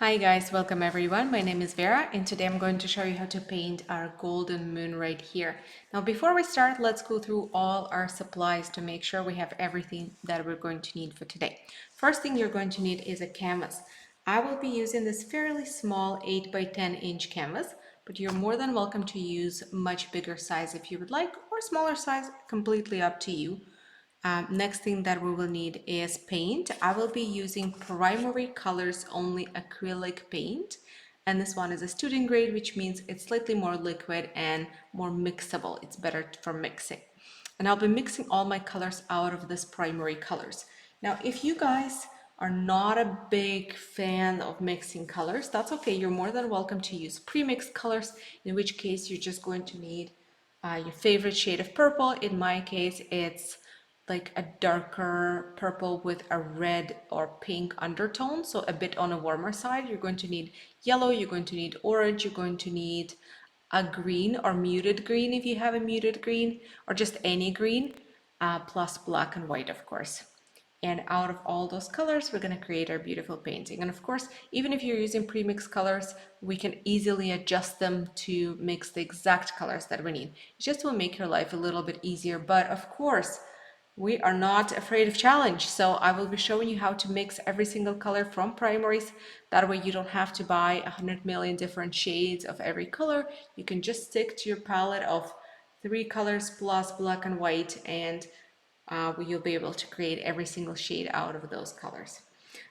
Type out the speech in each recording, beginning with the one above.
Hi guys, welcome everyone. My name is Vera and today I'm going to show you how to paint our golden moon right here. Now before we start, let's go through all our supplies to make sure we have everything that we're going to need for today. First thing you're going to need is a canvas. I will be using this fairly small 8 by 10 inch canvas, but you're more than welcome to use much bigger size if you would like, or smaller size, completely up to you. Next thing that we will need is paint. I will be using primary colors only acrylic paint, and this one is a student grade, which means it's slightly more liquid and more mixable. It's better for mixing. And I'll be mixing all my colors out of this primary colors. Now, if you guys are not a big fan of mixing colors, that's okay. You're more than welcome to use pre-mixed colors, in which case you're just going to need your favorite shade of purple. In my case, it's like a darker purple with a red or pink undertone, so a bit on a warmer side. You're going to need yellow, you're going to need orange, you're going to need a green or muted green if you have a muted green, or just any green, plus black and white, of course. And out of all those colors, we're going to create our beautiful painting. And of course, even if you're using pre-mixed colors, we can easily adjust them to mix the exact colors that we need. It just will make your life a little bit easier. But of course, we are not afraid of challenge, so I will be showing you how to mix every single color from primaries. That way you don't have to buy 100 million different shades of every color. You can just stick to your palette of 3 colors plus black and white, and you'll be able to create every single shade out of those colors.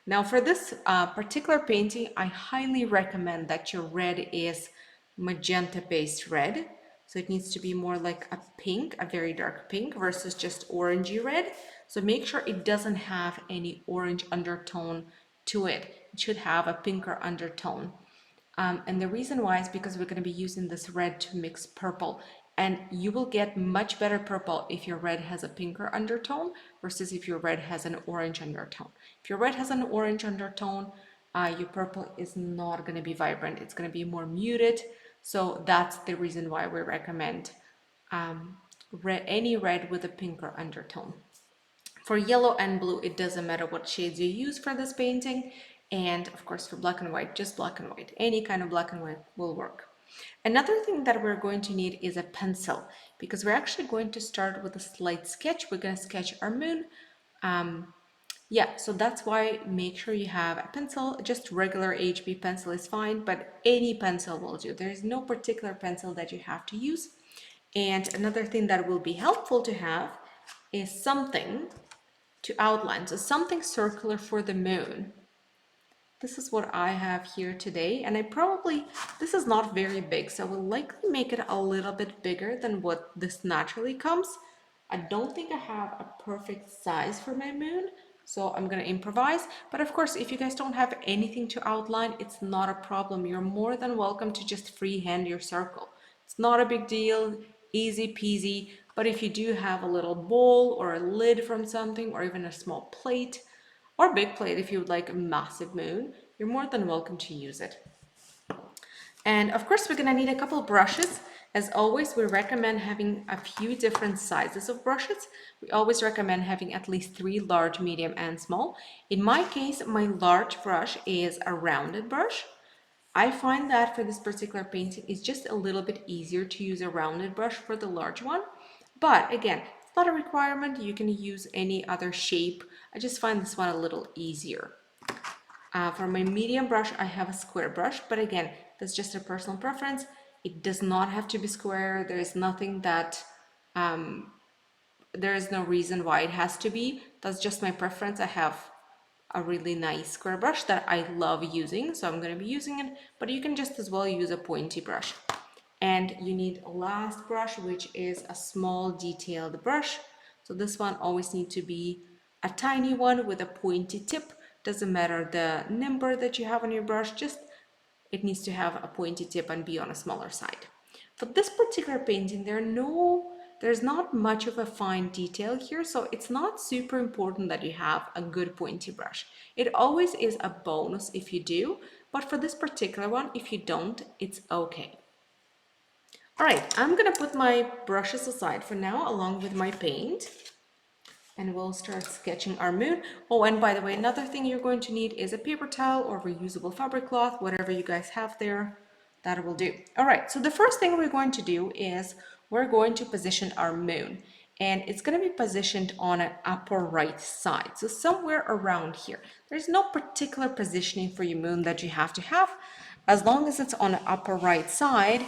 Now for this particular painting, I highly recommend that your red is magenta based red. So it needs to be more like a pink, a very dark pink versus just orangey red. So make sure it doesn't have any orange undertone to it. It should have a pinker undertone. And the reason why is because we're going to be using this red to mix purple. And you will get much better purple if your red has a pinker undertone versus if your red has an orange undertone. If your red has an orange undertone, your purple is not going to be vibrant. It's going to be more muted. So that's the reason why we recommend any red with a pinker undertone. For yellow and blue, it doesn't matter what shades you use for this painting. And of course, for black and white, just black and white. Any kind of black and white will work. Another thing that we're going to need is a pencil, because we're actually going to start with a slight sketch. We're going to sketch our moon. Yeah, so that's why make sure you have a pencil. Just regular HB pencil is fine, but any pencil will do. There is no particular pencil that you have to use. And another thing that will be helpful to have is something to outline. So something circular for the moon. This is what I have here today, and this is not very big, so I will likely make it a little bit bigger than what this naturally comes. I don't think I have a perfect size for my moon, so I'm gonna improvise. But of course, if you guys don't have anything to outline, it's not a problem. You're more than welcome to just freehand your circle. It's not a big deal, easy peasy. But if you do have a little bowl or a lid from something, or even a small plate, or big plate if you would like a massive moon, you're more than welcome to use it. And of course, we're gonna need a couple brushes. As always, we recommend having a few different sizes of brushes. We always recommend having at least 3 large, medium, and small. In my case, my large brush is a rounded brush. I find that for this particular painting, it's just a little bit easier to use a rounded brush for the large one. But again, it's not a requirement. You can use any other shape. I just find this one a little easier. For my medium brush, I have a square brush, but again, that's just a personal preference. It does not have to be square. There is nothing that, there is no reason why it has to be. That's just my preference. I have a really nice square brush that I love using, so I'm going to be using it, but you can just as well use a pointy brush. And you need a last brush, which is a small detailed brush. So this one always needs to be a tiny one with a pointy tip. Doesn't matter the number that you have on your brush, just it needs to have a pointy tip and be on a smaller side. For this particular painting, there's not much of a fine detail here, so it's not super important that you have a good pointy brush. It always is a bonus if you do, but for this particular one, if you don't, it's okay. All right, I'm gonna put my brushes aside for now along with my paint. and we'll start sketching our moon. Oh, and by the way, another thing you're going to need is a paper towel or reusable fabric cloth, whatever you guys have there, that will do. All right, so the first thing we're going to do is we're going to position our moon, and it's going to be positioned on an upper right side, so somewhere around here. There's no particular positioning for your moon that you have to have. As long as it's on the upper right side,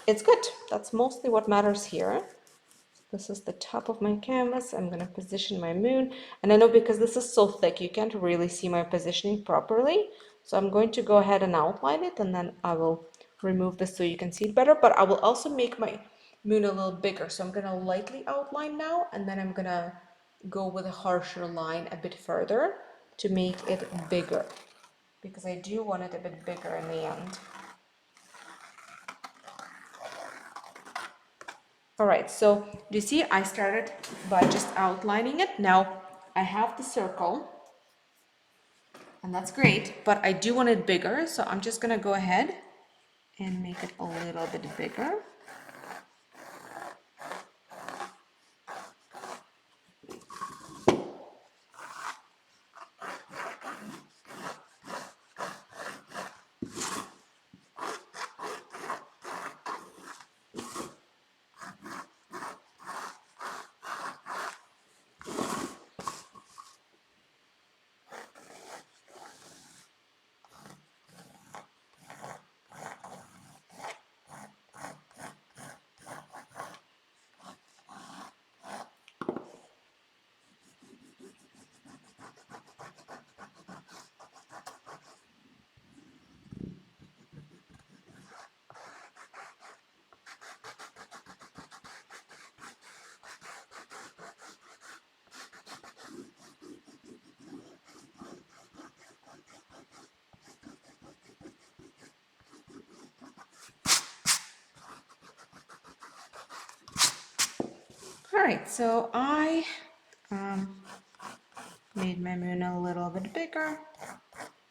it's good. That's mostly what matters here. This is the top of my canvas. I'm going to position my moon. And I know because this is so thick, you can't really see my positioning properly. So I'm going to go ahead and outline it, and then I will remove this so you can see it better. But I will also make my moon a little bigger. So I'm going to lightly outline now, and then I'm going to go with a harsher line a bit further to make it bigger, because I do want it a bit bigger in the end. All right, so you see I started by just outlining it. Now I have the circle, and that's great, but I do want it bigger, so I'm just gonna go ahead and make it a little bit bigger. All right, so I made my moon a little bit bigger,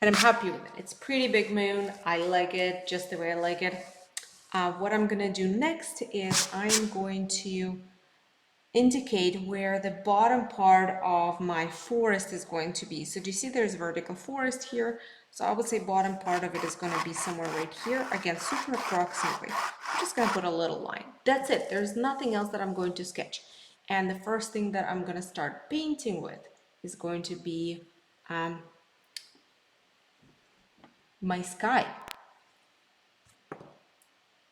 and I'm happy with it. It's a pretty big moon. I like it just the way I like it. What I'm gonna do next is I'm going to indicate where the bottom part of my forest is going to be. So do you see there's vertical forest here? So I would say bottom part of it is going to be somewhere right here. Again, super approximately. I'm just going to put a little line. That's it. There's nothing else that I'm going to sketch. And the first thing that I'm going to start painting with is going to be my sky.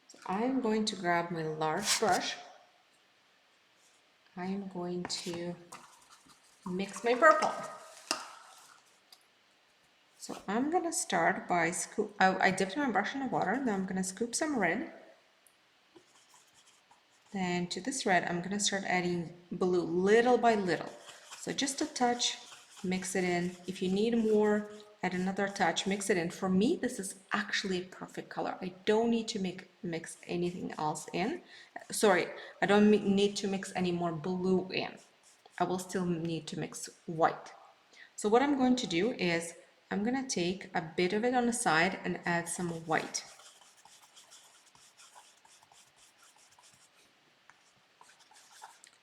So I'm going to grab my large brush. I'm going to mix my purple. So I'm gonna start by I dipped my brush in the water, then I'm gonna scoop some red. Then to this red, I'm gonna start adding blue little by little. So just a touch, mix it in. If you need more, add another touch, mix it in. For me, this is actually a perfect color. I don't need to mix anything else in. Sorry, I don't need to mix any more blue in. I will still need to mix white. So what I'm going to do is I'm going to take a bit of it on the side and add some white.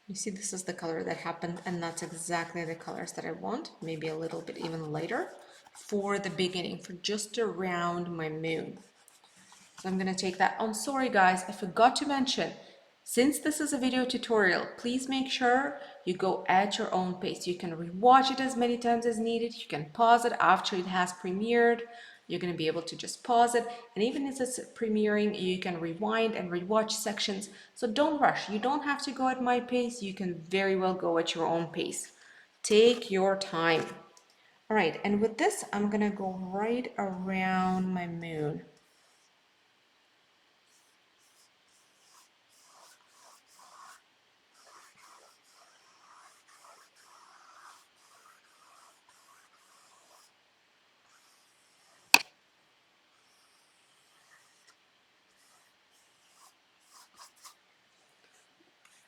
You see, this is the color that happened, and that's exactly the colors that I want, maybe a little bit even lighter for the beginning, for just around my moon. So I'm going to take that. I'm sorry guys, I forgot to mention, since this is a video tutorial, please make sure you go at your own pace. You can rewatch it as many times as needed. You can pause it after it has premiered. You're going to be able to just pause it. And even if it's premiering, you can rewind and rewatch sections. So don't rush. You don't have to go at my pace. You can very well go at your own pace. Take your time. All right, and with this, I'm going to go right around my moon.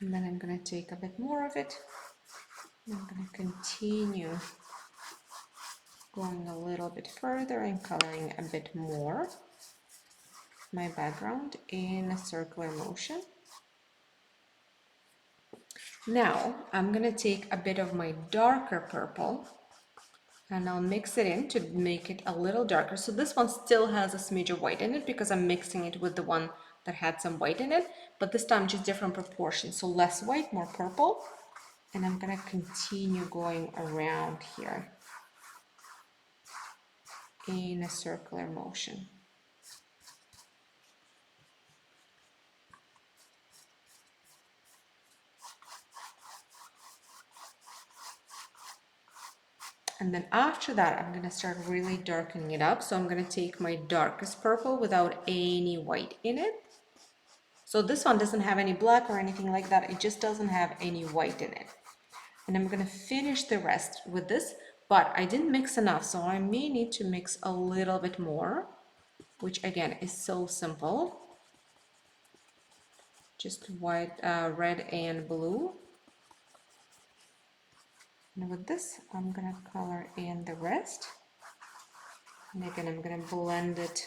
And then I'm going to take a bit more of it. I'm going to continue going a little bit further and coloring a bit more my background in a circular motion. Now I'm gonna take a bit of my darker purple and I'll mix it in to make it a little darker. So this one still has a smidge of white in it because I'm mixing it with the one that had some white in it, but this time just different proportions. So less white, more purple. And I'm gonna continue going around here in a circular motion. And then after that, I'm gonna start really darkening it up. So I'm gonna take my darkest purple without any white in it. So this one doesn't have any black or anything like that. It just doesn't have any white in it. And I'm gonna finish the rest with this, but I didn't mix enough, so I may need to mix a little bit more, which again is so simple. Just white, red and blue. And with this, I'm gonna color in the rest. And again, I'm gonna blend it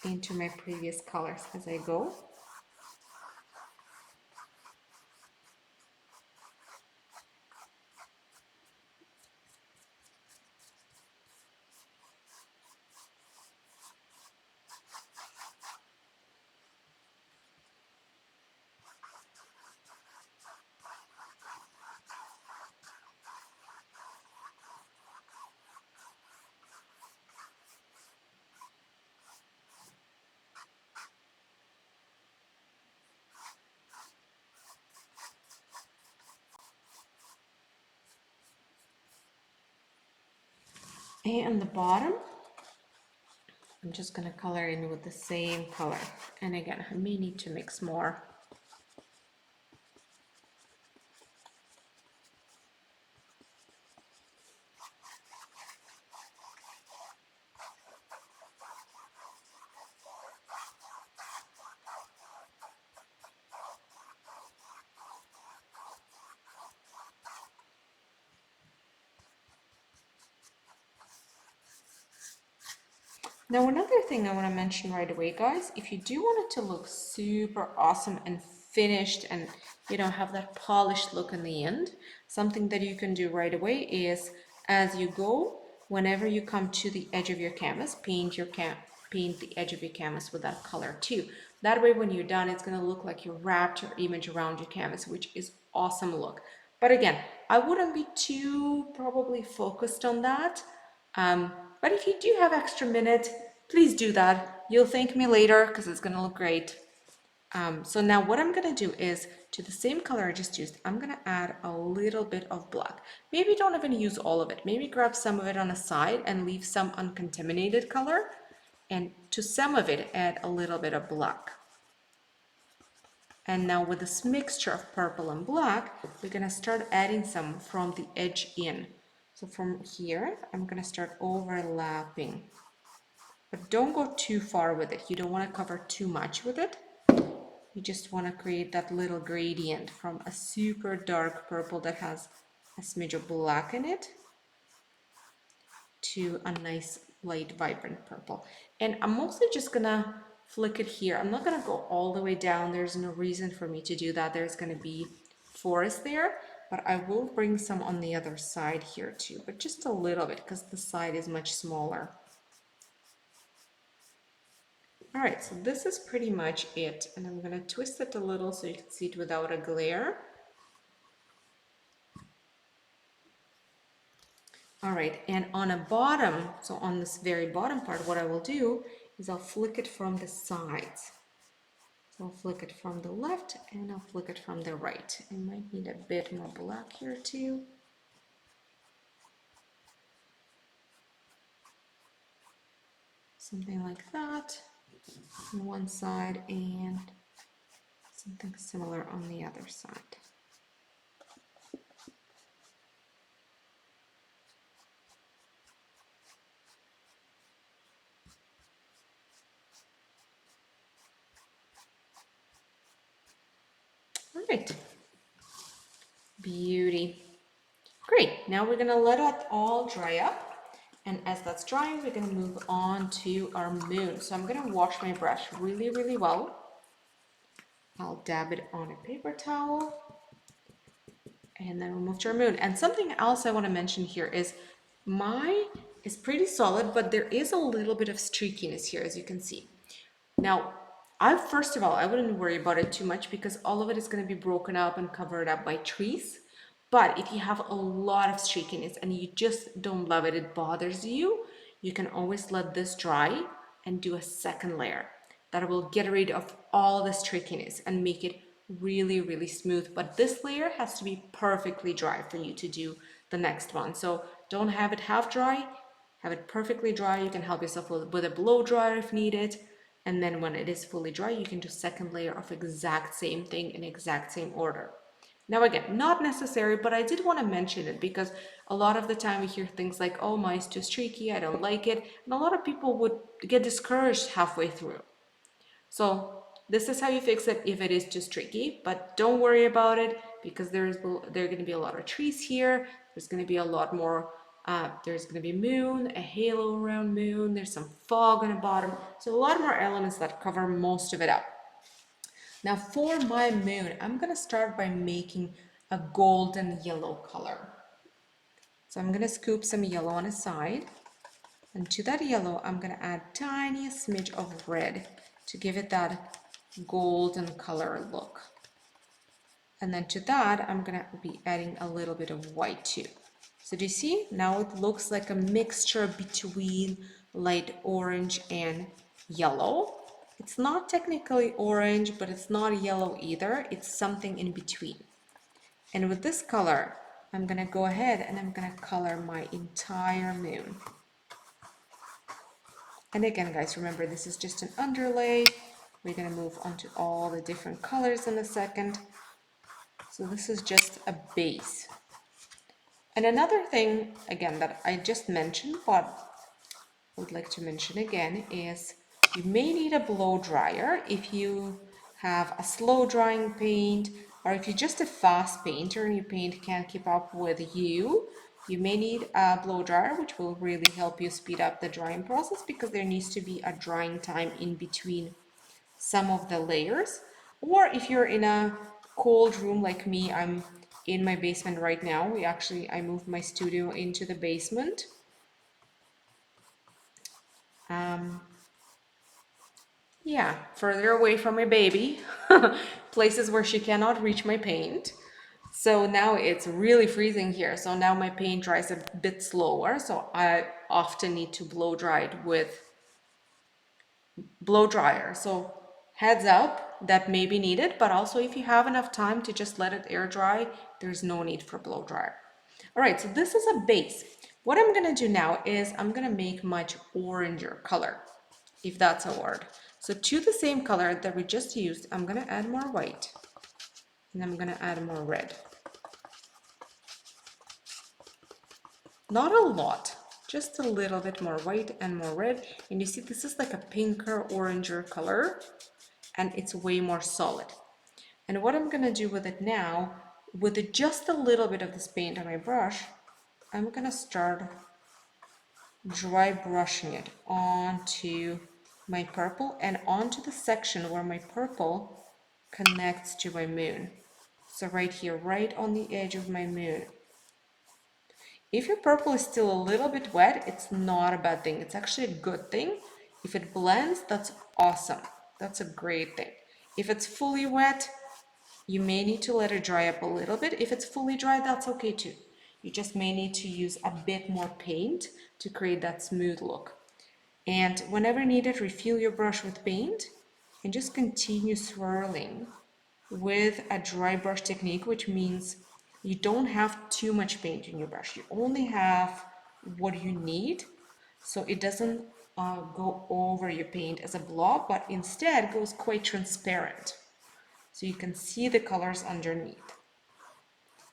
into my previous colors as I go. And the bottom, I'm just gonna color in with the same color. And again, I may need to mix more. Now, another thing I want to mention right away, guys, if you do want it to look super awesome and finished and, you know, have that polished look in the end, something that you can do right away is as you go, whenever you come to the edge of your canvas, paint the edge of your canvas with that color too. That way, when you're done, it's going to look like you wrapped your image around your canvas, which is awesome look. But again, I wouldn't be too probably focused on that. But if you do have extra minute, please do that. You'll thank me later because it's gonna look great. So now what I'm gonna do is to the same color I just used, I'm gonna add a little bit of black. Maybe don't even use all of it. Maybe grab some of it on the side and leave some uncontaminated color. And to some of it, add a little bit of black. And now with this mixture of purple and black, we're gonna start adding some from the edge in. So from here, I'm gonna start overlapping. But don't go too far with it. You don't wanna cover too much with it. You just wanna create that little gradient from a super dark purple that has a smidge of black in it to a nice light vibrant purple. And I'm mostly just gonna flick it here. I'm not gonna go all the way down. There's no reason for me to do that. There's gonna be forest there, but I will bring some on the other side here too, but just a little bit because the side is much smaller. All right, so this is pretty much it. And I'm gonna twist it a little so you can see it without a glare. All right, and on a bottom, so on this very bottom part, what I will do is I'll flick it from the sides. So I'll flick it from the left and I'll flick it from the right. I might need a bit more black here too. Something like that on one side and something similar on the other side. All right, beauty. Great, now we're gonna let it all dry up. And as that's drying, we're gonna move on to our moon. So I'm gonna wash my brush really, really well. I'll dab it on a paper towel. And then we'll move to our moon. And something else I want to mention here is mine is pretty solid, but there is a little bit of streakiness here, as you can see. Now, first of all, I wouldn't worry about it too much because all of it is going to be broken up and covered up by trees. But if you have a lot of streakiness and you just don't love it, it bothers you, you can always let this dry and do a second layer. That will get rid of all the streakiness and make it really, really smooth. But this layer has to be perfectly dry for you to do the next one. So don't have it half dry, have it perfectly dry. You can help yourself with a blow dryer if needed. And then when it is fully dry, you can do second layer of exact same thing in exact same order. Now again, not necessary, but I did want to mention it because a lot of the time we hear things like, oh, mine's too streaky, I don't like it. And a lot of people would get discouraged halfway through. So this is how you fix it if it is too streaky, but don't worry about it because there are going to be a lot of trees here. There's going to be a lot more, there's going to be moon, a halo around moon, there's some fog on the bottom. So a lot more elements that cover most of it up. Now for my moon, I'm going to start by making a golden yellow color. So I'm going to scoop some yellow on the side. And to that yellow, I'm going to add tiny smidge of red to give it that golden color look. And then to that, I'm going to be adding a little bit of white too. So do you see? Now it looks like a mixture between light orange and yellow. It's not technically orange, but it's not yellow either. It's something in between. And with this color, I'm going to go ahead and I'm going to color my entire moon. And again, guys, remember this is just an underlay. We're going to move on to all the different colors in a second. So this is just a base. And another thing, again, that I just mentioned, but I would like to mention again, is you may need a blow dryer if you have a slow drying paint, or if you're just a fast painter and your paint can't keep up with you. You may need a blow dryer, which will really help you speed up the drying process because there needs to be a drying time in between some of the layers. Or if you're in a cold room like me, I'm in my basement right now. I moved my studio into the basement. Yeah, further away from my baby, places where she cannot reach my paint. So now it's really freezing here. So now my paint dries a bit slower. So I often need to blow dry it with blow dryer. So heads up, that may be needed, but also if you have enough time to just let it air dry, there's no need for blow dryer. All right, so this is a base. What I'm gonna do now is I'm gonna make much oranger color, if that's a word. So to the same color that we just used, I'm gonna add more white and I'm gonna add more red. Not a lot, just a little bit more white and more red. And you see, this is like a pinker oranger color and it's way more solid. And what I'm gonna do with it now, with just a little bit of this paint on my brush, I'm gonna start dry brushing it onto my purple and onto the section where my purple connects to my moon. So right here, right on the edge of my moon. If your purple is still a little bit wet, it's not a bad thing. It's actually a good thing. If it blends, that's awesome. That's a great thing. If it's fully wet, you may need to let it dry up a little bit. If it's fully dry, that's okay too. You just may need to use a bit more paint to create that smooth look. And whenever needed, refill your brush with paint and just continue swirling with a dry brush technique, which means you don't have too much paint in your brush. You only have what you need, so it doesn't go over your paint as a blob, but instead goes quite transparent. So you can see the colors underneath.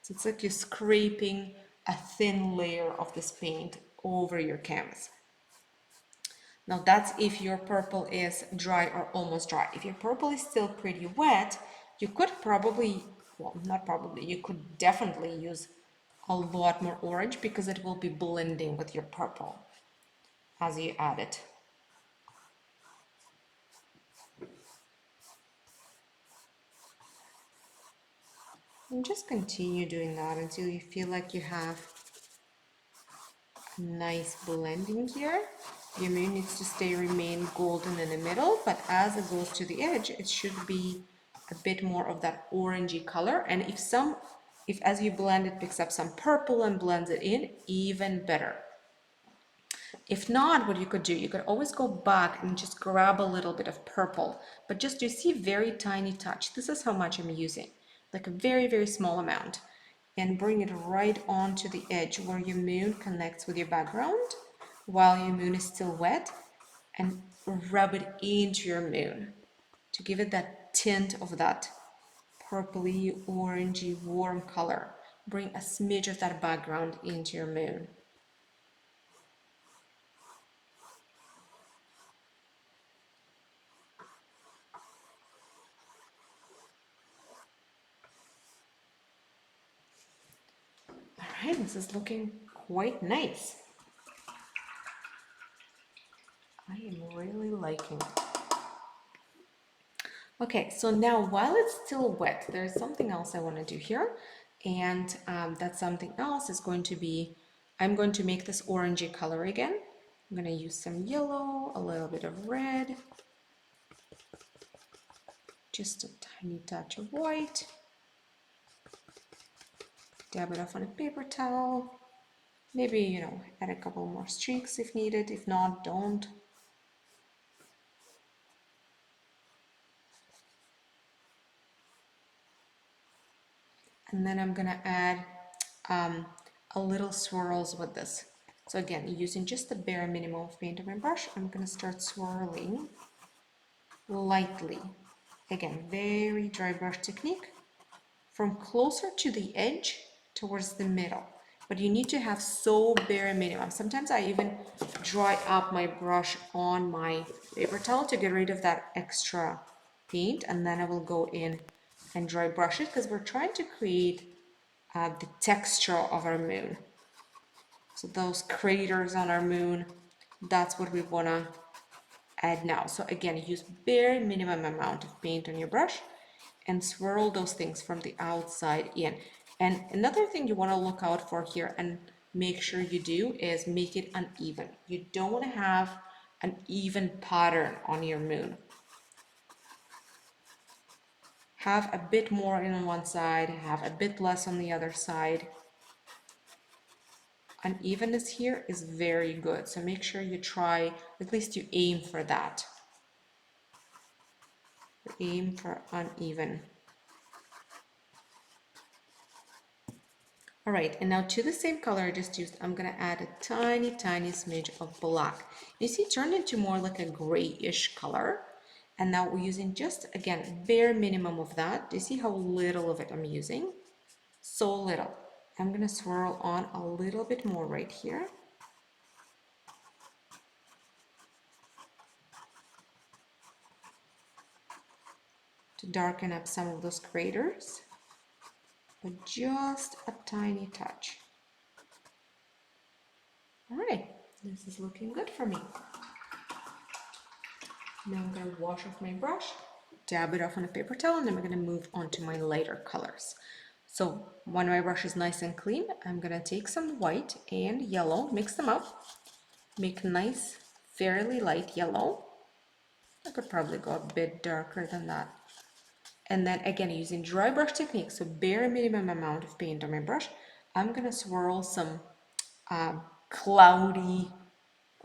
So it's like you're scraping a thin layer of this paint over your canvas. Now that's if your purple is dry or almost dry. If your purple is still pretty wet, you could probably, well, not probably, you could definitely use a lot more orange because it will be blending with your purple as you add it. And just continue doing that until you feel like you have a nice blending here. Your moon needs to remain golden in the middle, but as it goes to the edge, it should be a bit more of that orangey color. And if as you blend it picks up some purple and blends it in, even better. If not, what you could do, you could always go back and just grab a little bit of purple, but just you see very tiny touch. This is how much I'm using, like a very, very small amount, and bring it right onto the edge where your moon connects with your background while your moon is still wet, and rub it into your moon to give it that tint of that purpley, orangey, warm color. Bring a smidge of that background into your moon. All right, this is looking quite nice. I am really liking it. Okay, so now while it's still wet, there's something else I want to do here. And that something else is going to be, I'm going to make this orangey color again. I'm going to use some yellow, a little bit of red, just a tiny touch of white. Dab it off on a paper towel. Maybe, you know, add a couple more streaks if needed. If not, don't. And then I'm gonna add a little swirls with this. So again, using just the bare minimum of paint on my brush, I'm gonna start swirling lightly. Again, very dry brush technique, from closer to the edge towards the middle. But you need to have so bare minimum. Sometimes I even dry up my brush on my paper towel to get rid of that extra paint, and then I will go in and dry brush it because we're trying to create the texture of our moon. So those craters on our moon, that's what we want to add now. So again, use bare minimum amount of paint on your brush and swirl those things from the outside in. And another thing you want to look out for here and make sure you do is make it uneven. You don't want to have an even pattern on your moon. Have a bit more in on one side, have a bit less on the other side. Unevenness here is very good, so make sure you try, at least you aim for that. Aim for uneven. All right, and now to the same color I just used, I'm gonna add a tiny, tiny smidge of black. You see, it turned into more like a grayish color. And now we're using just, again, bare minimum of that. Do you see how little of it I'm using? So little. I'm gonna swirl on a little bit more right here. To darken up some of those craters, but just a tiny touch. All right, this is looking good for me. Now I'm going to wash off my brush, dab it off on a paper towel, and then I'm going to move on to my lighter colors. So when my brush is nice and clean, I'm going to take some white and yellow, mix them up, make a nice, fairly light yellow. I could probably go a bit darker than that. And then again, using dry brush technique, so bare minimum amount of paint on my brush, I'm going to swirl some cloudy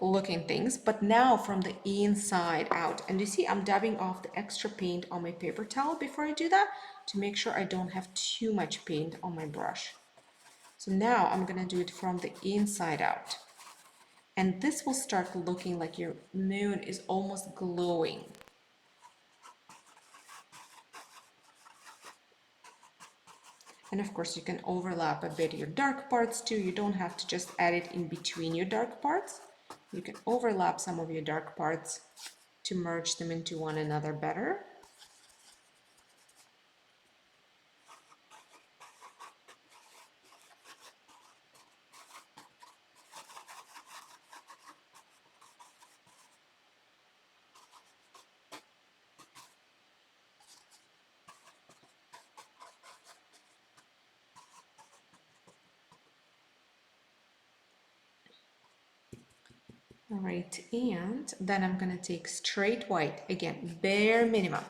looking things, but now from the inside out. And you see I'm dabbing off the extra paint on my paper towel before I do that to make sure I don't have too much paint on my brush. So now I'm gonna do it from the inside out. And this will start looking like your moon is almost glowing. And of course you can overlap a bit your dark parts too. You don't have to just add it in between your dark parts. You can overlap some of your dark parts to merge them into one another better. All right, and then I'm gonna take straight white, again, bare minimum.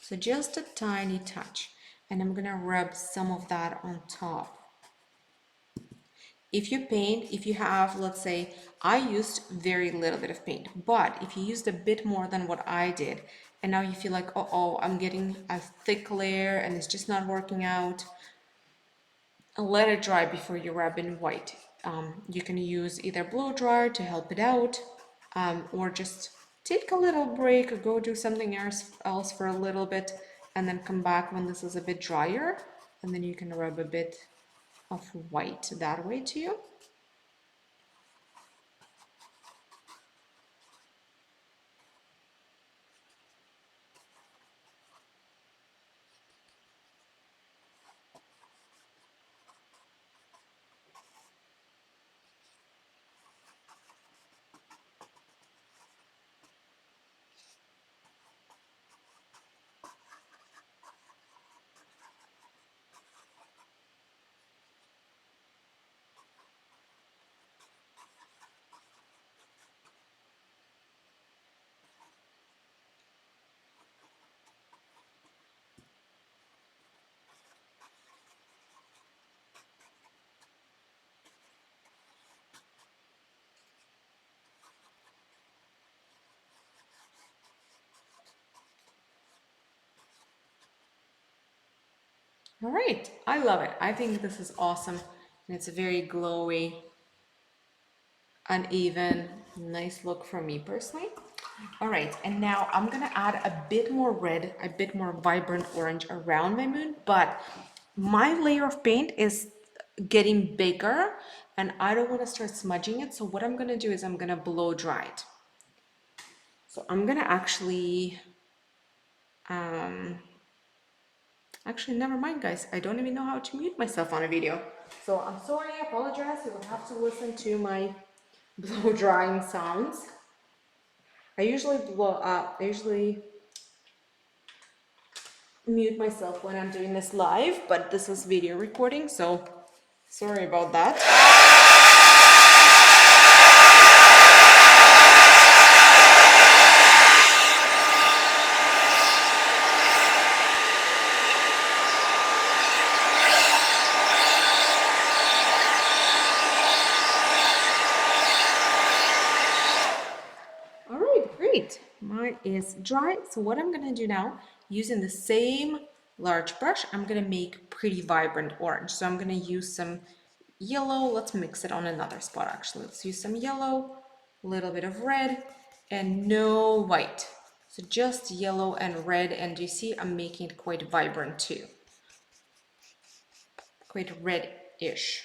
So just a tiny touch. And I'm gonna rub some of that on top. If you paint, if you have, let's say, I used very little bit of paint, but if you used a bit more than what I did, and now you feel like, oh, I'm getting a thick layer and it's just not working out, let it dry before you rub in white. You can use either blow dryer to help it out, or just take a little break or go do something else for a little bit and then come back when this is a bit drier, and then you can rub a bit of white that way too. All right, I love it. I think this is awesome, and it's a very glowy, uneven, nice look for me personally. All right, and now I'm gonna add a bit more red, a bit more vibrant orange around my moon, but my layer of paint is getting bigger and I don't want to start smudging it. So what I'm gonna do is I'm gonna blow dry it. So I'm gonna actually, never mind, guys. I don't even know how to mute myself on a video. So I'm sorry, I apologize. You will have to listen to my blow drying sounds. I usually mute myself when I'm doing this live, but this is video recording, so sorry about that. All right, great. Mine is dry. So what I'm gonna do now, using the same large brush, I'm gonna make pretty vibrant orange. So I'm gonna use some yellow. Let's mix it on another spot actually. Let's use some yellow, a little bit of red, and no white. So just yellow and red, and you see I'm making it quite vibrant too. Quite red-ish.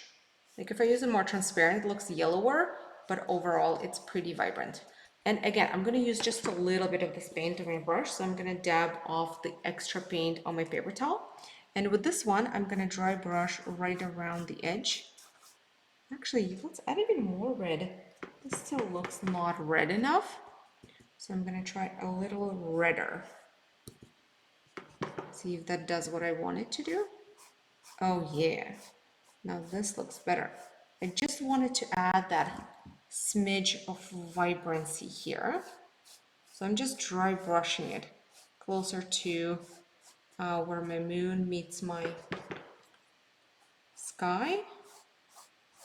Like if I use a more transparent, it looks yellower, but overall it's pretty vibrant. And again, I'm gonna use just a little bit of this paint on my brush, so I'm gonna dab off the extra paint on my paper towel. And with this one, I'm gonna dry brush right around the edge. Actually, let's add even more red. This still looks not red enough. So I'm gonna try a little redder. See if that does what I want it to do. Oh yeah, now this looks better. I just wanted to add that smidge of vibrancy here. So I'm just dry brushing it closer to where my moon meets my sky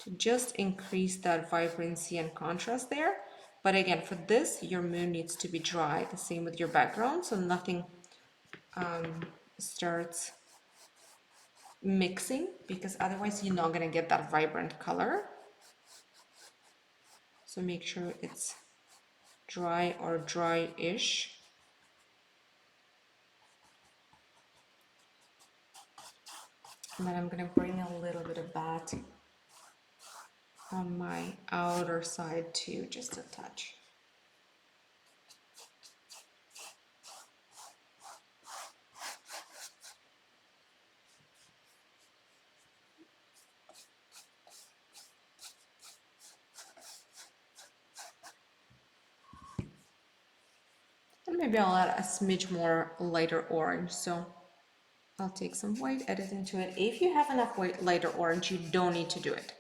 to just increase that vibrancy and contrast there. But again, for this, your moon needs to be dry, the same with your background, so nothing starts mixing, because otherwise you're not going to get that vibrant color. So make sure it's dry or dry-ish. And then I'm going to bring a little bit of that on my outer side too, just a touch. And maybe I'll add a smidge more lighter orange. So I'll take some white, add it into it. If you have enough white, lighter orange, you don't need to do it.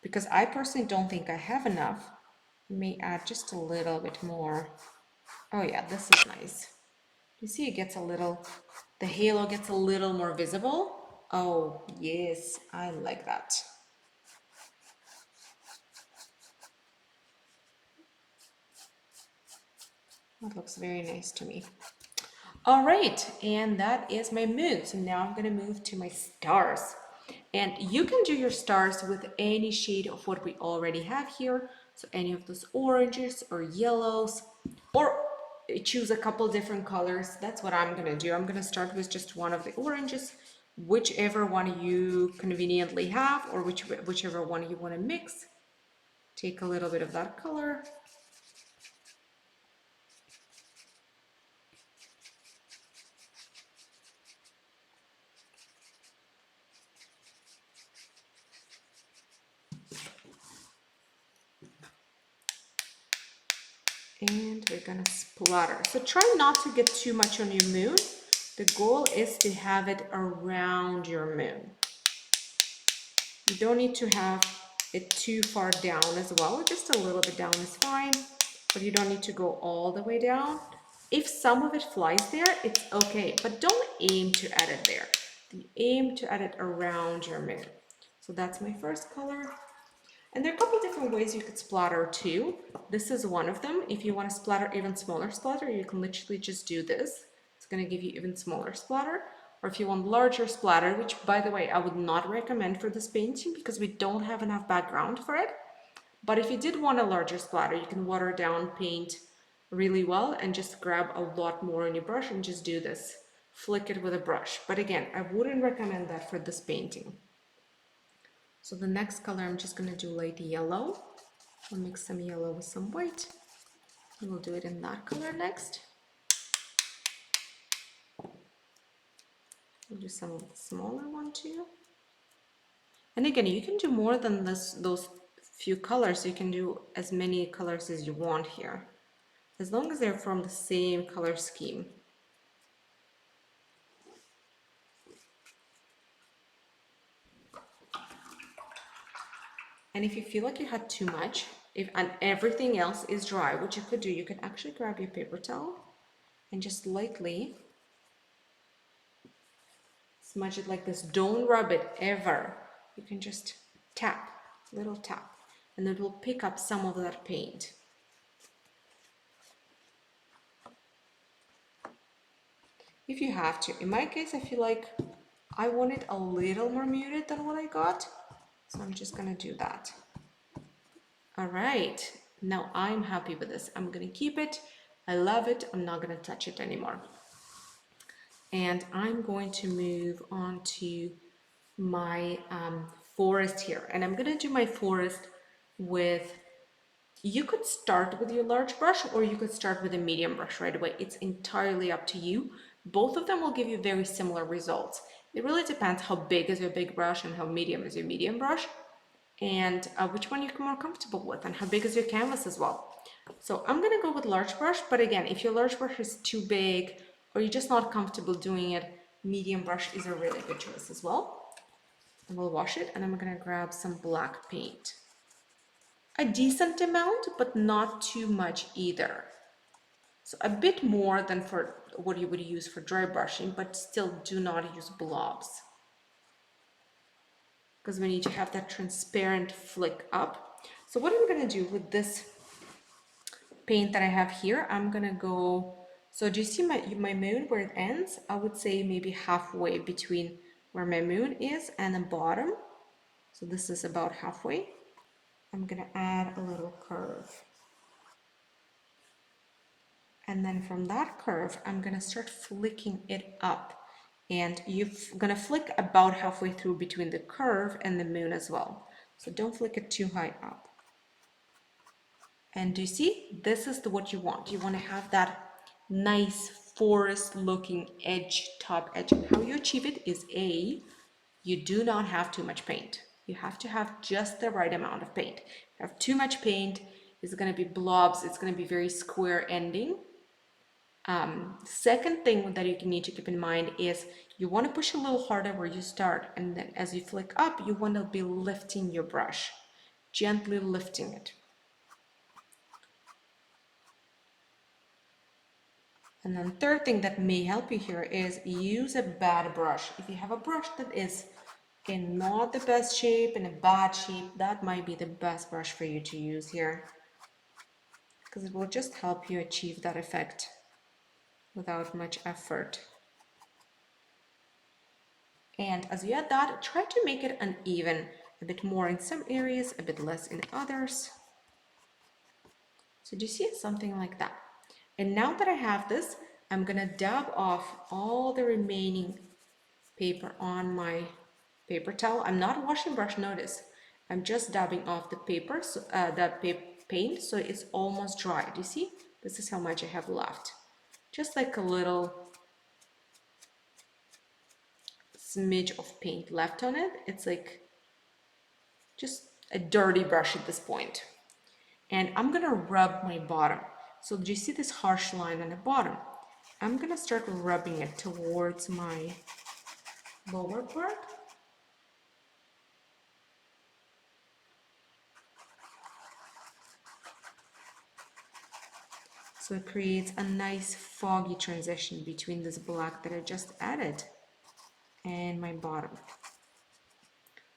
Because I personally don't think I have enough. May add just a little bit more. Oh yeah, this is nice. You see it gets a little, the halo gets a little more visible. Oh yes, I like that. That looks very nice to me. All right, and that is my moon. So now I'm gonna move to my stars. And you can do your stars with any shade of what we already have here. So any of those oranges or yellows, or choose a couple different colors. That's what I'm gonna do. I'm gonna start with just one of the oranges, whichever one you conveniently have, or whichever one you wanna mix. Take a little bit of that color. And we're gonna splatter. So try not to get too much on your moon. The goal is to have it around your moon. You don't need to have it too far down as well. Just a little bit down is fine, but you don't need to go all the way down. If some of it flies there, it's okay, but don't aim to add it there. You aim to add it around your moon. So that's my first color. And there are a couple different ways you could splatter too. This is one of them. If you want to splatter even smaller splatter, you can literally just do this. It's going to give you even smaller splatter. Or if you want larger splatter, which by the way, I would not recommend for this painting because we don't have enough background for it. But if you did want a larger splatter, you can water down paint really well and just grab a lot more on your brush and just do this. Flick it with a brush. But again, I wouldn't recommend that for this painting. So the next color, I'm just going to do light yellow. I'll mix some yellow with some white. And we'll do it in that color next. We'll do some of the smaller one too. And again, you can do more than those few colors. You can do as many colors as you want here, as long as they're from the same color scheme. And if you feel like you had too much, and everything else is dry, what you could do, you can actually grab your paper towel and just lightly smudge it like this. Don't rub it ever. You can just tap, little tap, and it will pick up some of that paint. If you have to. In my case, I feel like I want it a little more muted than what I got, so I'm just gonna do that. All right, now I'm happy with this. I'm gonna keep it. I love it. I'm not gonna touch it anymore. And I'm going to move on to my forest here. And I'm gonna do my forest with, you could start with your large brush or you could start with a medium brush right away. It's entirely up to you. Both of them will give you very similar results. It really depends how big is your big brush and how medium is your medium brush, and which one you're more comfortable with, and how big is your canvas as well. So I'm gonna go with large brush, but again, if your large brush is too big or you're just not comfortable doing it, medium brush is a really good choice as well. And we'll wash it, and I'm gonna grab some black paint. A decent amount, but not too much either. So a bit more than for what you would use for dry brushing, but still do not use blobs, because we need to have that transparent flick up. So what I'm gonna do with this paint that I have here, I'm gonna go, so do you see my moon where it ends? I would say maybe halfway between where my moon is and the bottom. So this is about halfway. I'm gonna add a little curve. And then from that curve, I'm gonna start flicking it up. And you're gonna flick about halfway through between the curve and the moon as well. So don't flick it too high up. And do you see? This is what you want. You want to have that nice forest looking edge, top edge. And how you achieve it is you do not have too much paint. You have to have just the right amount of paint. If you have too much paint, it's going to be blobs. It's going to be very square ending. Second thing that you need to keep in mind is you want to push a little harder where you start, and then as you flick up, you want to be lifting your brush, gently lifting it. And then third thing that may help you here is use a bad brush. If you have a brush that is in not the best shape, in a bad shape, that might be the best brush for you to use here, because it will just help you achieve that effect without much effort. And as you add that, try to make it uneven, a bit more in some areas, a bit less in others. So do you see something like that? And now that I have this, I'm gonna dab off all the remaining paper on my paper towel. I'm not washing brush, notice. I'm just dabbing off the paper, so, paint, so it's almost dry. Do you see? This is how much I have left. Just like a little smidge of paint left on it. It's like just a dirty brush at this point. And I'm gonna rub my bottom. So do you see this harsh line on the bottom? I'm gonna start rubbing it towards my lower part. So it creates a nice foggy transition between this black that I just added and my bottom.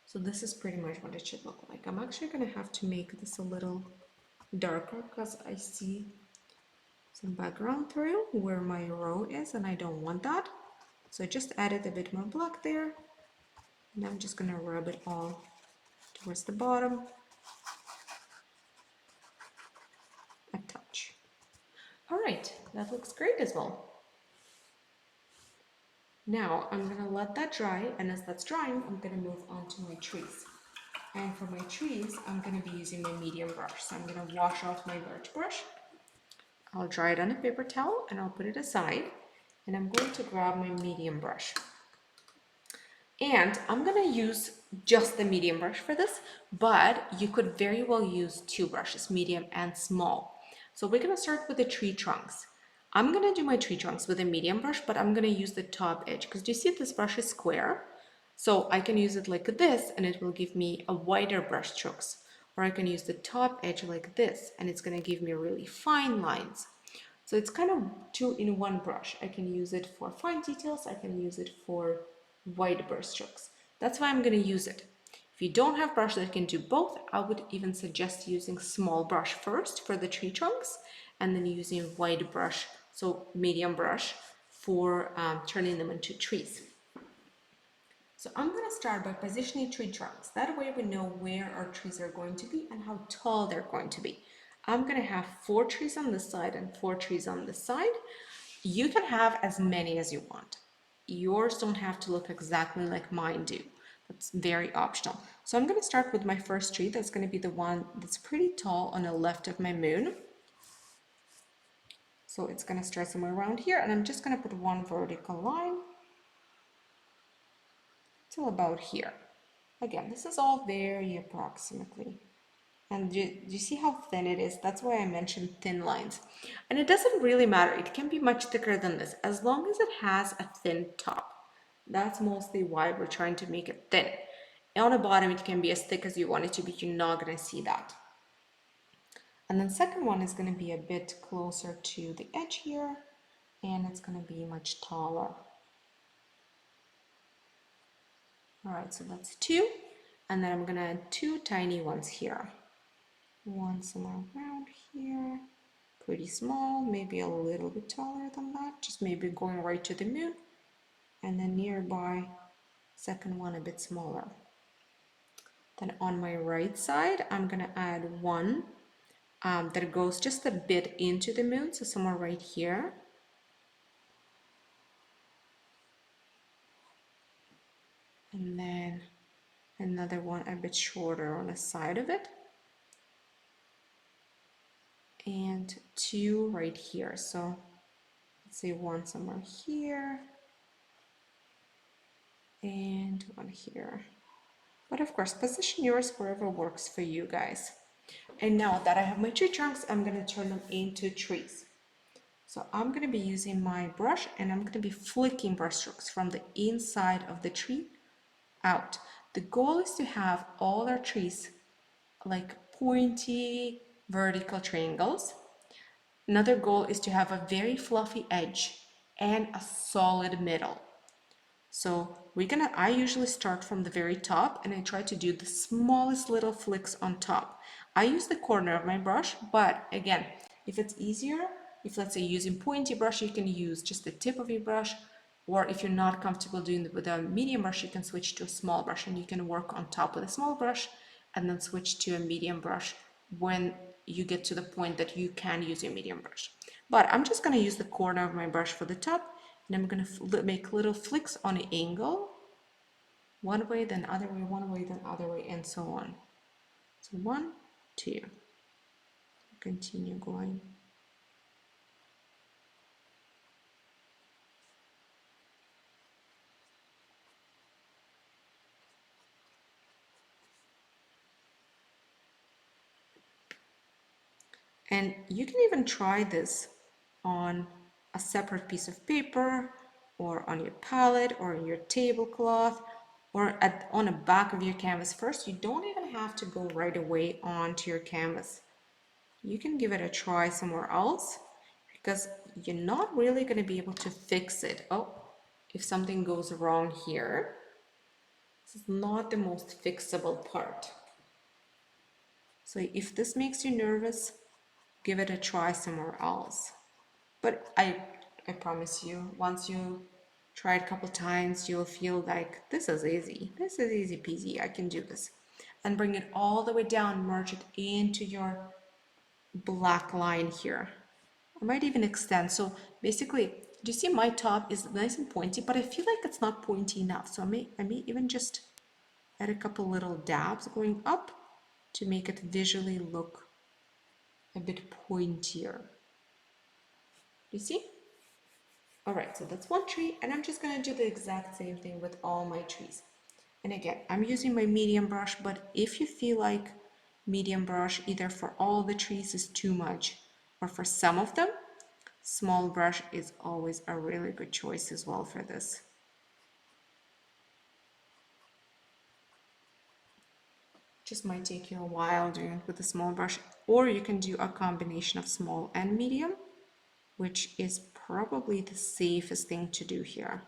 So this is pretty much what it should look like. I'm actually gonna have to make this a little darker because I see some background through where my row is and I don't want that. So I just added a bit more black there, and I'm just gonna rub it all towards the bottom, a touch. All right, that looks great as well. Now I'm gonna let that dry, and as that's drying, I'm gonna move on to my trees. And for my trees, I'm gonna be using my medium brush. So I'm gonna wash off my large brush. I'll dry it on a paper towel and I'll put it aside. And I'm going to grab my medium brush. And I'm gonna use just the medium brush for this, but you could very well use two brushes, medium and small. So we're gonna start with the tree trunks. I'm gonna do my tree trunks with a medium brush, but I'm gonna use the top edge because do you see this brush is square? So I can use it like this and it will give me a wider brush strokes. Or I can use the top edge like this and it's gonna give me really fine lines. So it's kind of two in one brush. I can use it for fine details, I can use it for wide brush strokes. That's why I'm going to use it. If you don't have brush that can do both, I would even suggest using small brush first for the tree trunks and then using wide brush, so medium brush, for turning them into trees. So I'm going to start by positioning tree trunks. That way we know where our trees are going to be and how tall they're going to be. I'm going to have 4 trees on this side and 4 trees on this side. You can have as many as you want. Yours don't have to look exactly like mine do. That's very optional. So I'm going to start with my first tree. That's going to be the one that's pretty tall on the left of my moon. So it's going to start somewhere around here, and I'm just going to put one vertical line till about here. Again, this is all very approximately. And do you see how thin it is? That's why I mentioned thin lines. And it doesn't really matter. It can be much thicker than this, as long as it has a thin top. That's mostly why we're trying to make it thin. On the bottom, it can be as thick as you want it to be. You're not going to see that. And then second one is going to be a bit closer to the edge here, and it's going to be much taller. All right, so that's 2. And then I'm going to add 2 tiny ones here. One somewhere around here, pretty small, maybe a little bit taller than that, just maybe going right to the moon, and then nearby, second one a bit smaller. Then on my right side, I'm gonna add one that goes just a bit into the moon, so somewhere right here. And then another one a bit shorter on the side of it. And 2 right here. So let's say one somewhere here and one here. But of course, position yours wherever works for you guys. And now that I have my tree trunks, I'm going to turn them into trees. So I'm going to be using my brush and I'm going to be flicking brush strokes from the inside of the tree out. The goal is to have all our trees like pointy vertical triangles. Another goal is to have a very fluffy edge and a solid middle. So I usually start from the very top and I try to do the smallest little flicks on top. I use the corner of my brush, but again, if it's easier, if let's say using pointy brush, you can use just the tip of your brush, or if you're not comfortable doing it with a medium brush, you can switch to a small brush and you can work on top with a small brush and then switch to a medium brush when you get to the point that you can use your medium brush. But I'm just going to use the corner of my brush for the top, and I'm going to make little flicks on an angle, one way, then other way, one way, then other way, and so on. So 1, 2, continue going. And you can even try this on a separate piece of paper, or on your palette, or on your tablecloth, or on the back of your canvas. First, you don't even have to go right away onto your canvas. You can give it a try somewhere else, because you're not really going to be able to fix it. Oh, if something goes wrong here, this is not the most fixable part. So if this makes you nervous, give it a try somewhere else. But I promise you, once you try it a couple times, you'll feel like this is easy. This is easy peasy. I can do this. And bring it all the way down, merge it into your black line here. I might even extend. So basically, do you see my top is nice and pointy, but I feel like it's not pointy enough. So I may even just add a couple little dabs going up to make it visually look a bit pointier. You see? All right, so that's one tree, and I'm just gonna do the exact same thing with all my trees. And again, I'm using my medium brush, but if you feel like medium brush either for all the trees is too much, or for some of them, small brush is always a really good choice as well for this. Just might take you a while doing it with a small brush, or you can do a combination of small and medium, which is probably the safest thing to do here.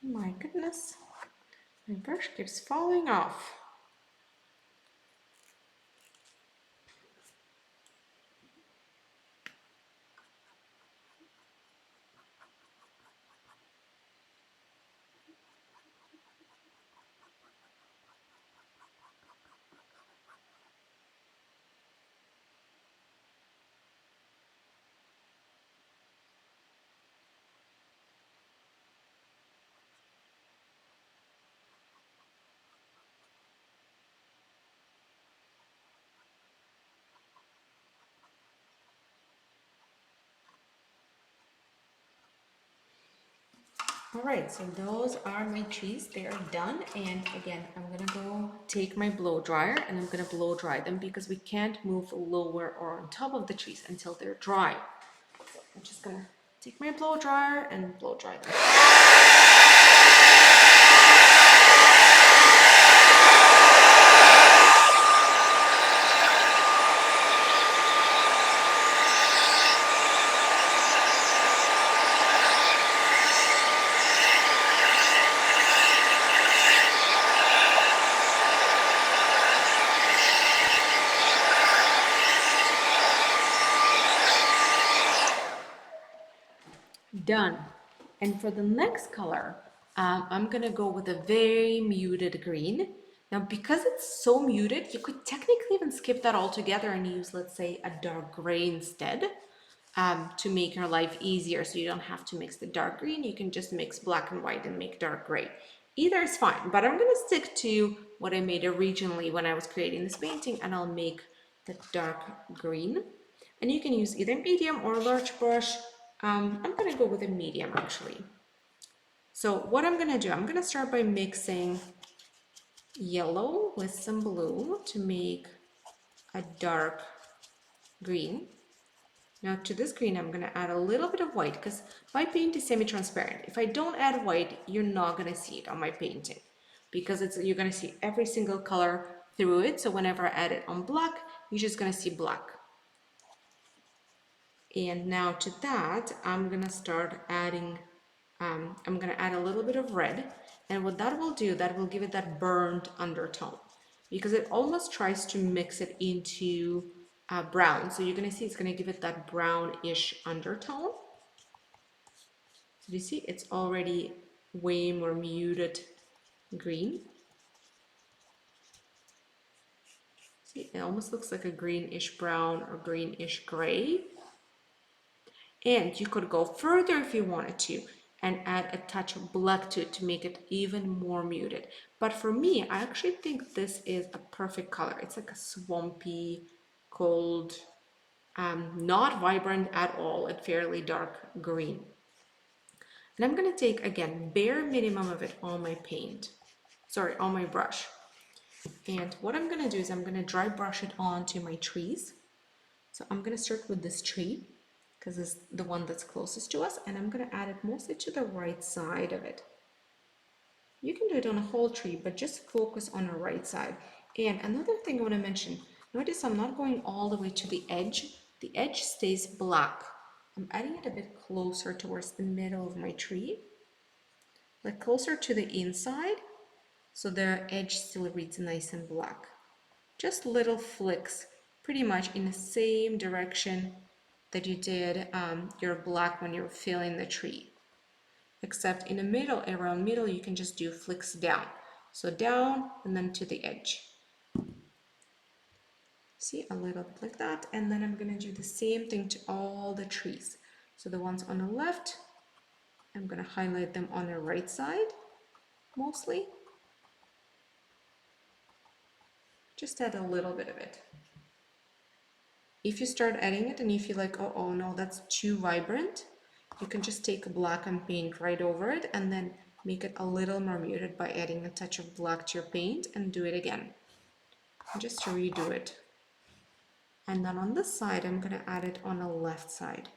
My goodness, my brush keeps falling off. All right, so those are my trees. They are done. And again, I'm gonna go take my blow dryer and I'm gonna blow dry them because we can't move lower or on top of the trees until they're dry. So I'm just gonna take my blow dryer and blow dry them. Done. And for the next color, I'm gonna go with a very muted green. Now, because it's so muted, you could technically even skip that altogether and use, let's say, a dark gray instead, to make your life easier. So you don't have to mix the dark green. You can just mix black and white and make dark gray. Either is fine, but I'm gonna stick to what I made originally when I was creating this painting, and I'll make the dark green. And you can use either medium or large brush. I'm gonna go with a medium actually. So what I'm gonna do, I'm gonna start by mixing yellow with some blue to make a dark green. Now to this green, I'm gonna add a little bit of white because my paint is semi-transparent. If I don't add white, you're not gonna see it on my painting because you're gonna see every single color through it. So whenever I add it on black, you're just gonna see black. And now to that, I'm gonna start adding, I'm gonna add a little bit of red. And what that will do, that will give it that burnt undertone because it almost tries to mix it into brown. So you're gonna see it's gonna give it that brownish undertone. So you see, it's already way more muted green. See, it almost looks like a greenish brown or greenish gray. And you could go further if you wanted to and add a touch of black to it to make it even more muted. But for me, I actually think this is a perfect color. It's like a swampy, cold, not vibrant at all, a fairly dark green. And I'm gonna take, again, bare minimum of it on my paint, sorry, on my brush. And what I'm gonna do is I'm gonna dry brush it onto my trees. So I'm gonna start with this tree because it's the one that's closest to us, and I'm gonna add it mostly to the right side of it. You can do it on a whole tree, but just focus on the right side. And another thing I wanna mention, notice I'm not going all the way to the edge. The edge stays black. I'm adding it a bit closer towards the middle of my tree, like closer to the inside, so the edge still reads nice and black. Just little flicks, pretty much in the same direction that you did your black when you're filling the tree. Except in the middle, around middle, you can just do flicks down. So down and then to the edge. See, a little bit like that. And then I'm gonna do the same thing to all the trees. So the ones on the left, I'm gonna highlight them on the right side, mostly. Just add a little bit of it. If you start adding it and you feel like, oh no, that's too vibrant, you can just take black and paint right over it and then make it a little more muted by adding a touch of black to your paint and do it again. Just to redo it. And then on this side, I'm gonna add it on the left side.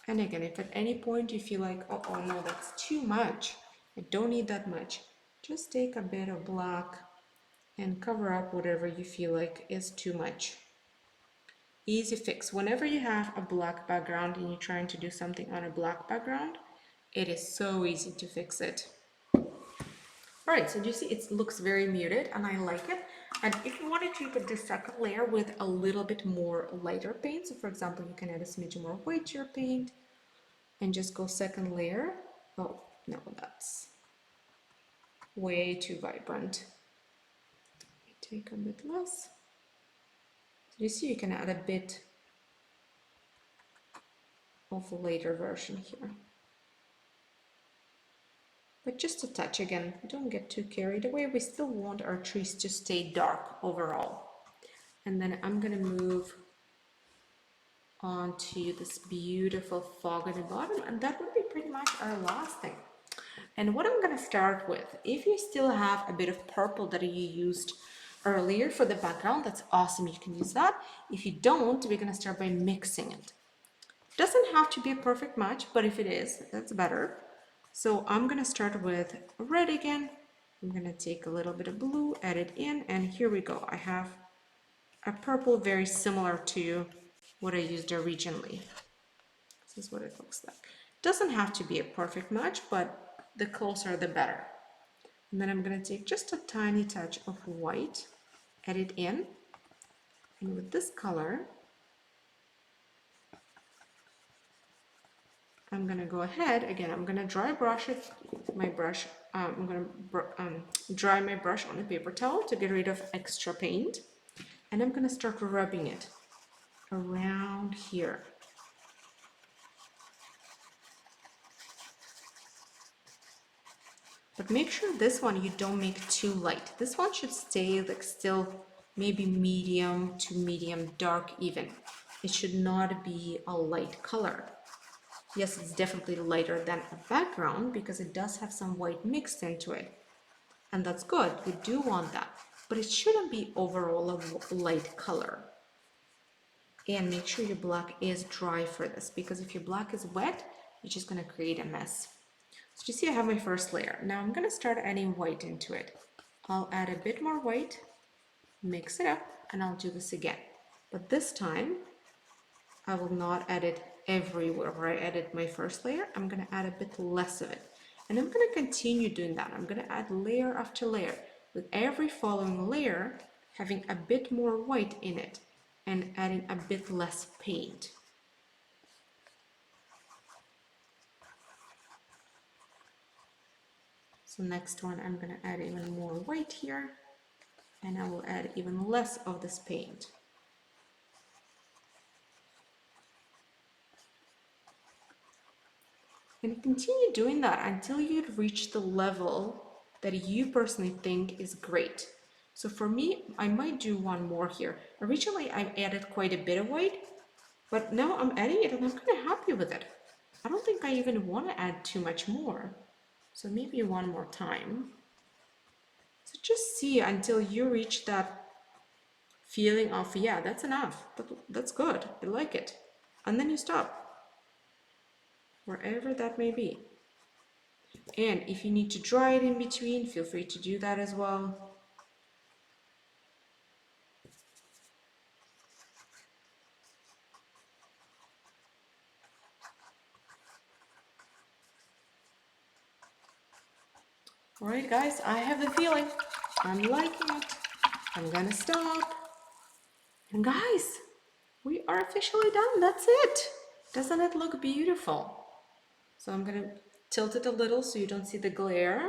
And again, if at any point you feel like, oh no, that's too much, I don't need that much, just take a bit of black and cover up whatever you feel like is too much. Easy fix. Whenever you have a black background and you're trying to do something on a black background, it is so easy to fix it. All right, so you see it looks very muted and I like it. And if you wanted to put the second layer with a little bit more lighter paint, so for example, you can add a smidge more white to your paint and just go second layer. Oh, no, that's way too vibrant. Take a bit less. So you see you can add a bit of a later version here. But just a touch again, don't get too carried away. We still want our trees to stay dark overall. And then I'm gonna move on to this beautiful fog at the bottom, and that would be pretty much our last thing. And what I'm gonna start with, if you still have a bit of purple that you used earlier for the background, that's awesome, you can use that. If you don't, we're gonna start by mixing it. Doesn't have to be a perfect match, but if it is, that's better. So I'm gonna start with red again. I'm gonna take a little bit of blue, add it in, and here we go. I have a purple very similar to what I used originally. This is what it looks like. Doesn't have to be a perfect match, but the closer the better. And then I'm going to take just a tiny touch of white, add it in, and with this color, I'm going to go ahead, again, I'm going to dry brush it, my brush, I'm going to dry my brush on a paper towel to get rid of extra paint. And I'm going to start rubbing it around here. But make sure this one you don't make too light. This one should stay like still maybe medium to medium dark even. It should not be a light color. Yes, it's definitely lighter than a background because it does have some white mixed into it. And that's good, we do want that. But it shouldn't be overall a light color. And make sure your black is dry for this, because if your black is wet, you're just going to create a mess. So you see I have my first layer. Now I'm going to start adding white into it. I'll add a bit more white, mix it up, and I'll do this again. But this time, I will not add it everywhere where I added my first layer. I'm going to add a bit less of it. And I'm going to continue doing that. I'm going to add layer after layer, with every following layer having a bit more white in it and adding a bit less paint. So next one, I'm going to add even more white here, and I will add even less of this paint. And continue doing that until you reach the level that you personally think is great. So for me, I might do one more here. Originally, I added quite a bit of white, but now I'm adding it and I'm kind of happy with it. I don't think I even want to add too much more. So maybe one more time. So just see until you reach that feeling of, yeah, that's enough. That's good. I like it. And then you stop, wherever that may be. And if you need to dry it in between, feel free to do that as well. All right, guys, I have the feeling. I'm liking it. I'm gonna stop. And guys, we are officially done. That's it. Doesn't it look beautiful? So I'm gonna tilt it a little so you don't see the glare,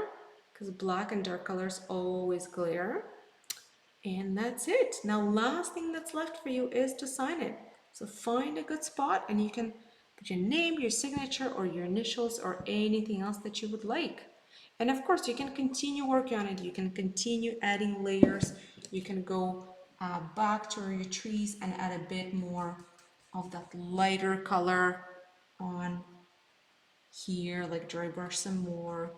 because black and dark colors always glare. And that's it. Now, last thing that's left for you is to sign it. So find a good spot and you can put your name, your signature, or your initials, or anything else that you would like. And of course, you can continue working on it. You can continue adding layers. You can go back to your trees and add a bit more of that lighter color on here, like dry brush some more.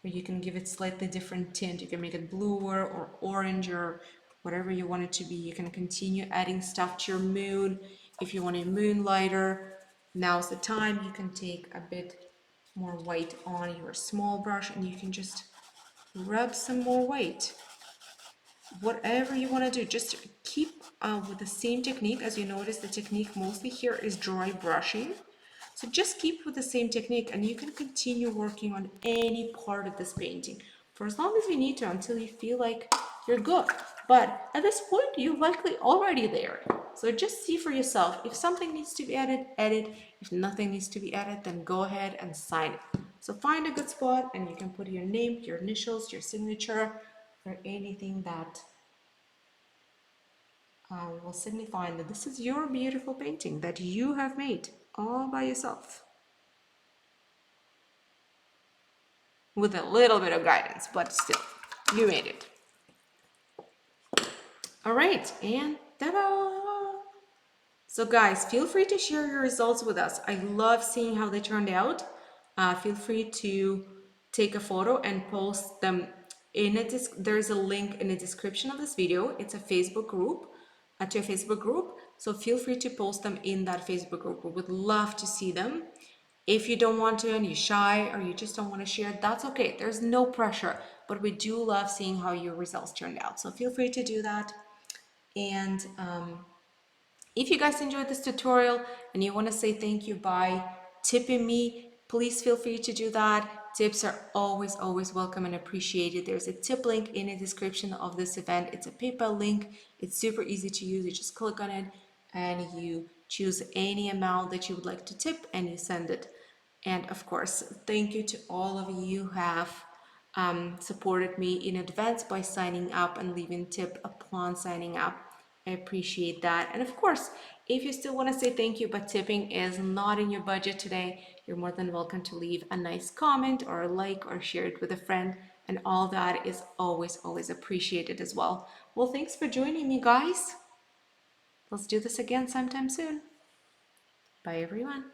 Or you can give it slightly different tint. You can make it bluer or orange or whatever you want it to be. You can continue adding stuff to your moon. If you want a moon lighter, now's the time. You can take a bit more white on your small brush and you can just rub some more white. Whatever you want to do, just keep with the same technique. As you notice, the technique mostly here is dry brushing. So just keep with the same technique and you can continue working on any part of this painting for as long as you need to until you feel like you're good. But at this point, you're likely already there. So just see for yourself. If something needs to be added, edit. If nothing needs to be added, then go ahead and sign it. So find a good spot and you can put your name, your initials, your signature, or anything that will signify that this is your beautiful painting that you have made all by yourself. With a little bit of guidance, but still, you made it. All right, and ta-da! So guys, feel free to share your results with us. I love seeing how they turned out. Feel free to take a photo and post them in there's a link in the description of this video. It's a Facebook group, to a Facebook group. So feel free to post them in that Facebook group. We would love to see them. If you don't want to and you're shy or you just don't want to share, that's okay. There's no pressure, but we do love seeing how your results turned out. So feel free to do that. And if you guys enjoyed this tutorial and you want to say thank you by tipping me, please feel free to do that. Tips are always welcome and appreciated. There's a tip link in the description of this event. It's a PayPal link. It's super easy to use. You just click on it and you choose any amount that you would like to tip and you send it. And of course, thank you to all of you who have supported me in advance by signing up and leaving tip upon signing up. I appreciate that. And of course, if you still want to say thank you, but tipping is not in your budget today, you're more than welcome to leave a nice comment or a like or share it with a friend. And all that is always appreciated as well. Well, thanks for joining me, guys. Let's do this again sometime soon. Bye, everyone.